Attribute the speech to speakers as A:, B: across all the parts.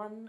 A: 1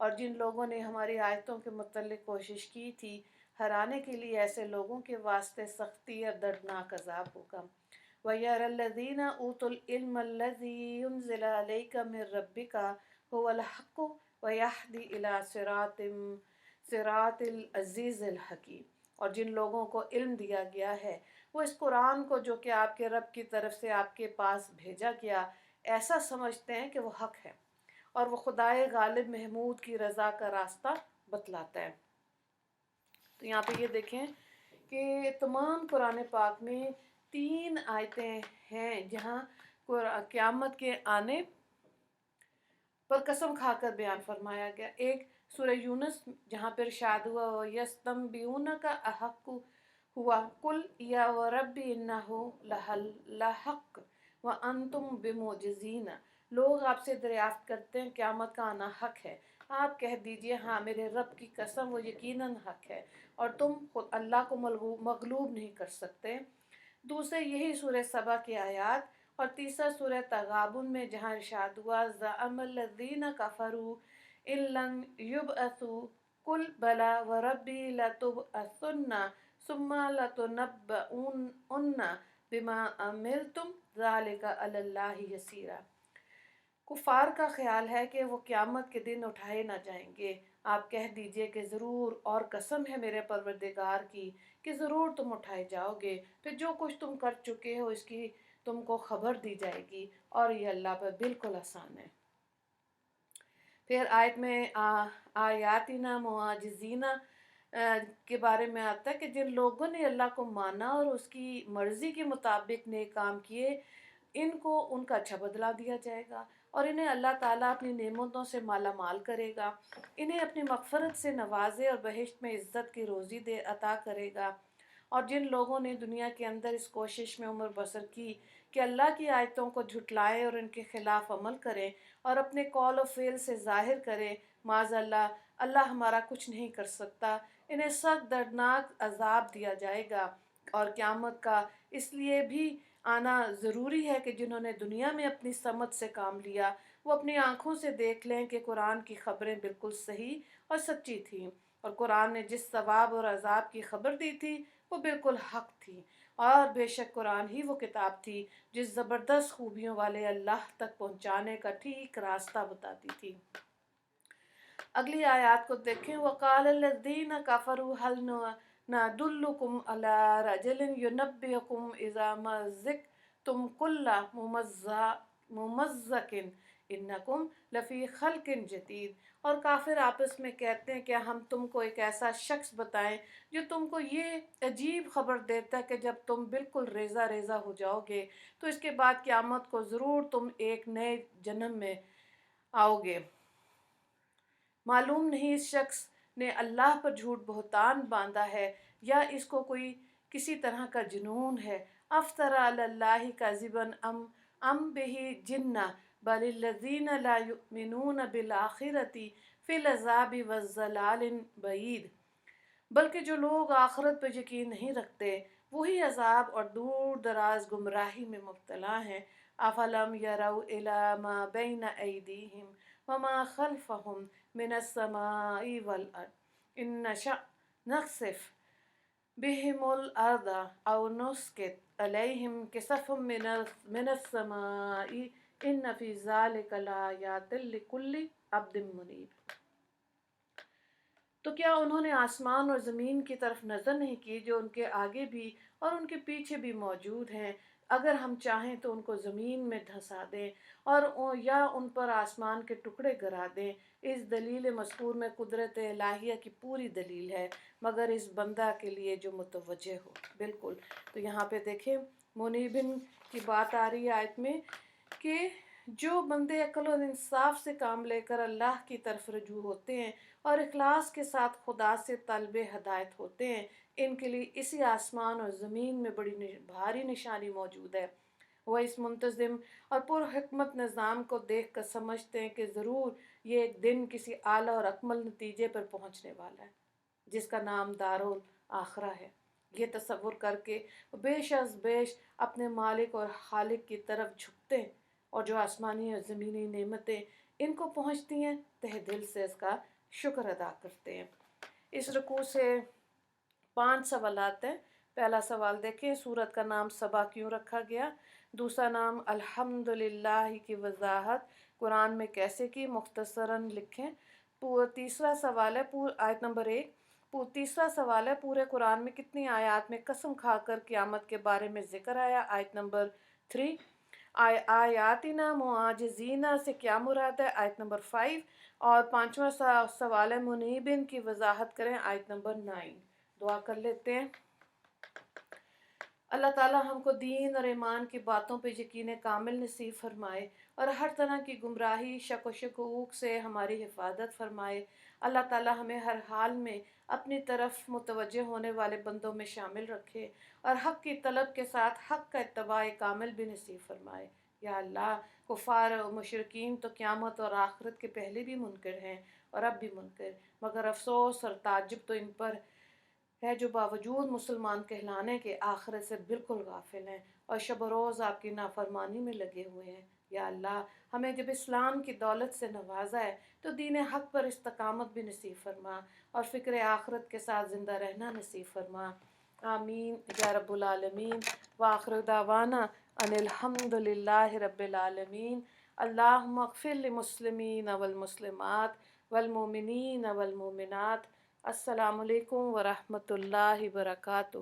A: اور جن لوگوں نے ہماری آیتوں کے متعلق کوشش کی تھی ہرانے کے لیے ایسے لوگوں کے واسطے سختی اور دردناک عذاب ہوگا۔ وَيَرَى الَّذِينَ أُوتُوا الْعِلْمَ الَّذِي أُنزِلَ عَلَيْكَ مِن رَّبِّكَ هُوَ الْحَقُّ وَيَهْدِي إِلَىٰ صراط العزیز الحکیم۔ اور جن لوگوں کو علم دیا گیا ہے وہ اس قرآن کو جو کہ آپ کے رب کی طرف سے آپ کے پاس بھیجا گیا ایسا سمجھتے ہیں کہ وہ حق ہے اور وہ خدائے غالب محمود کی رضا کا راستہ بتلاتا ہے۔ تو یہاں پہ یہ دیکھیں کہ تمام قرآن پاک میں 3 آیتیں ہیں جہاں قیامت کے آنے پر قسم کھا کر بیان فرمایا گیا۔ ایک سورہ یونس جہاں پر ارشاد ہوا وَيَسْتَنبِئُونَكَ أَحَقٌّ ہوا قُلْ يَا وَرَبِّ إِنَّهُ لَحَقٌّ وَأَنْتُمْ بِمُعْجِزِينَ۔ لوگ آپ سے دریافت کرتے ہیں قیامت کا آنا حق ہے، آپ کہہ دیجئے ہاں میرے رب کی قسم وہ یقیناً حق ہے اور تم خود اللہ کو مغلوب نہیں کر سکتے۔ دوسرے یہی سورہ سبا کی آیات اور تیسرا سورہ تغابن میں جہاں ارشاد ہوا زعم الذین کفروا ان لن یبعثوا قل بلی وربی لتبعثن ثم لتنبؤن بما عملتم ذلک علی اللہ یسیرا۔ کفار کا خیال ہے کہ وہ قیامت کے دن اٹھائے نہ جائیں گے۔ آپ کہہ دیجئے کہ ضرور اور قسم ہے میرے پروردگار کی کہ ضرور تم اٹھائے جاؤ گے، پھر جو کچھ تم کر چکے ہو اس کی تم کو خبر دی جائے گی اور یہ اللہ پر بالکل آسان ہے۔ پھر آیت میں آیاتنا معجزینہ کے بارے میں آتا ہے کہ جن لوگوں نے اللہ کو مانا اور اس کی مرضی کے مطابق نیک کام کیے ان کو ان کا اچھا بدلہ دیا جائے گا اور انہیں اللہ تعالیٰ اپنی نعمتوں سے مالا مال کرے گا، انہیں اپنی مغفرت سے نوازے اور بہشت میں عزت کی روزی عطا کرے گا۔ اور جن لوگوں نے دنیا کے اندر اس کوشش میں عمر بسر کی کہ اللہ کی آیتوں کو جھٹلائیں اور ان کے خلاف عمل کریں اور اپنے قول و فعل سے ظاہر کریں معاذ اللہ ہمارا کچھ نہیں کر سکتا، انہیں سخت دردناک عذاب دیا جائے گا۔ اور قیامت کا اس لیے بھی آنا ضروری ہے کہ جنہوں نے دنیا میں اپنی سمجھ سے کام لیا وہ اپنی آنکھوں سے دیکھ لیں کہ قرآن کی خبریں بالکل صحیح اور سچی تھیں اور قرآن نے جس ثواب اور عذاب کی خبر دی تھی وہ بالکل حق تھی اور بے شک قرآن ہی وہ کتاب تھی جس زبردست خوبیوں والے اللہ تک پہنچانے کا ٹھیک راستہ بتاتی تھی۔ اگلی آیات کو دیکھیں وَقَالَ الَّذِينَ كَفَرُوا هَلْ نَدُلُّكُمْ عَلَىٰ رَجُلٍ يُنَبِّئُكُمْ إِذَا مَزَّقْتُمْ كُلَّ مُمَزَّقٍ إِنَّكُمْ لَفِي خَلْقٍ جَدِيدٍ۔ اور کافر آپس میں کہتے ہیں کہ ہم تم کو ایک ایسا شخص بتائیں جو تم کو یہ عجیب خبر دیتا ہے کہ جب تم بالکل ریزہ ریزہ ہو جاؤ گے تو اس کے بعد قیامت کو ضرور تم ایک نئے جنم میں آؤ گے۔ معلوم نہیں اس شخص نے اللہ پر جھوٹ بہتان باندھا ہے یا اس کو کوئی کسی طرح کا جنون ہے۔ افطرى علی اللہ کذبا ام بہ جنہ بل الذین لا یؤمنون بالآخرۃ فی العذاب والضلال بعید۔ بلکہ جو لوگ آخرت پر یقین نہیں رکھتے وہی عذاب اور دور دراز گمراہی میں مبتلا ہیں۔ افلم یروا الی ما بین ایدیہم وما خلفہم من السماء والارض ان نشأ نخسف بهم الارض او نسقط علیہم کسفا من السماء ان فی ذلک لآیات لکل عبد منیب۔ تو کیا انہوں نے آسمان اور زمین کی طرف نظر نہیں کی جو ان کے آگے بھی اور ان کے پیچھے بھی موجود ہیں؟ اگر ہم چاہیں تو ان کو زمین میں دھنسا دیں اور یا ان پر آسمان کے ٹکڑے گرا دیں۔ اس دلیل مذکور میں قدرت الہیہ کی پوری دلیل ہے مگر اس بندہ کے لیے جو متوجہ ہو۔ بالکل، تو یہاں پہ دیکھیں منیبن کی بات آ رہی ہے آیت میں کہ جو بندے عقل و انصاف سے کام لے کر اللہ کی طرف رجوع ہوتے ہیں اور اخلاص کے ساتھ خدا سے طلب ہدایت ہوتے ہیں ان کے لیے اسی آسمان اور زمین میں بڑی بھاری نشانی موجود ہے۔ وہ اس منتظم اور پر حکمت نظام کو دیکھ کر سمجھتے ہیں کہ ضرور یہ ایک دن کسی اعلیٰ اور اکمل نتیجے پر پہنچنے والا ہے جس کا نام دارالآخرہ ہے۔ یہ تصور کر کے وہ بیش از بیش اپنے مالک اور خالق کی طرف جھکتے ہیں اور جو آسمانی اور زمینی نعمتیں ان کو پہنچتی ہیں، تہ دل سے اس کا شکر ادا کرتے ہیں۔ اس رکوع سے 5 سوالات ہیں۔ پہلا سوال دیکھیں، سورت کا نام سبا کیوں رکھا گیا؟ دوسرا نام الحمدللہ کی وضاحت قرآن میں کیسے کی، مختصراً لکھیں۔ تیسرا سوال ہے آیت نمبر 1، تیسرا سوال ہے پورے قرآن میں کتنی آیات میں قسم کھا کر قیامت کے بارے میں ذکر آیا؟ آیت نمبر 3۔ آیاتنا معاجزینہ سے کیا مراد ہے؟ آیت نمبر 5۔ اور 5واں سوال ہے منیبین کی وضاحت کریں، آیت نمبر 9۔ دعا کر لیتے ہیں۔ اللہ تعالیٰ ہم کو دین اور ایمان کی باتوں پہ یقین کامل نصیب فرمائے اور ہر طرح کی گمراہی، شک و شکوک سے ہماری حفاظت فرمائے۔ اللہ تعالیٰ ہمیں ہر حال میں اپنی طرف متوجہ ہونے والے بندوں میں شامل رکھے اور حق کی طلب کے ساتھ حق کا اتباع کامل بھی نصیب فرمائے۔ یا اللہ، کفار و مشرکین تو قیامت اور آخرت کے پہلے بھی منکر ہیں اور اب بھی منکر، مگر افسوس اور تعجب تو ان پر ہے جو باوجود مسلمان کہلانے کے آخرت سے بالکل غافل ہیں اور شب و روز آپ کی نافرمانی میں لگے ہوئے ہیں۔ یا اللہ، ہمیں جب اسلام کی دولت سے نوازا ہے تو دین حق پر استقامت بھی نصیب فرما اور فکر آخرت کے ساتھ زندہ رہنا نصیب فرما۔ آمین یا رب العالمین۔ وآخر دعوانا ان الحمد للہ رب العالمین۔ اللہم اغفر للمسلمین والمسلمات والمؤمنین والمؤمنات۔ السلام علیکم ورحمۃ اللہ وبرکاتہ۔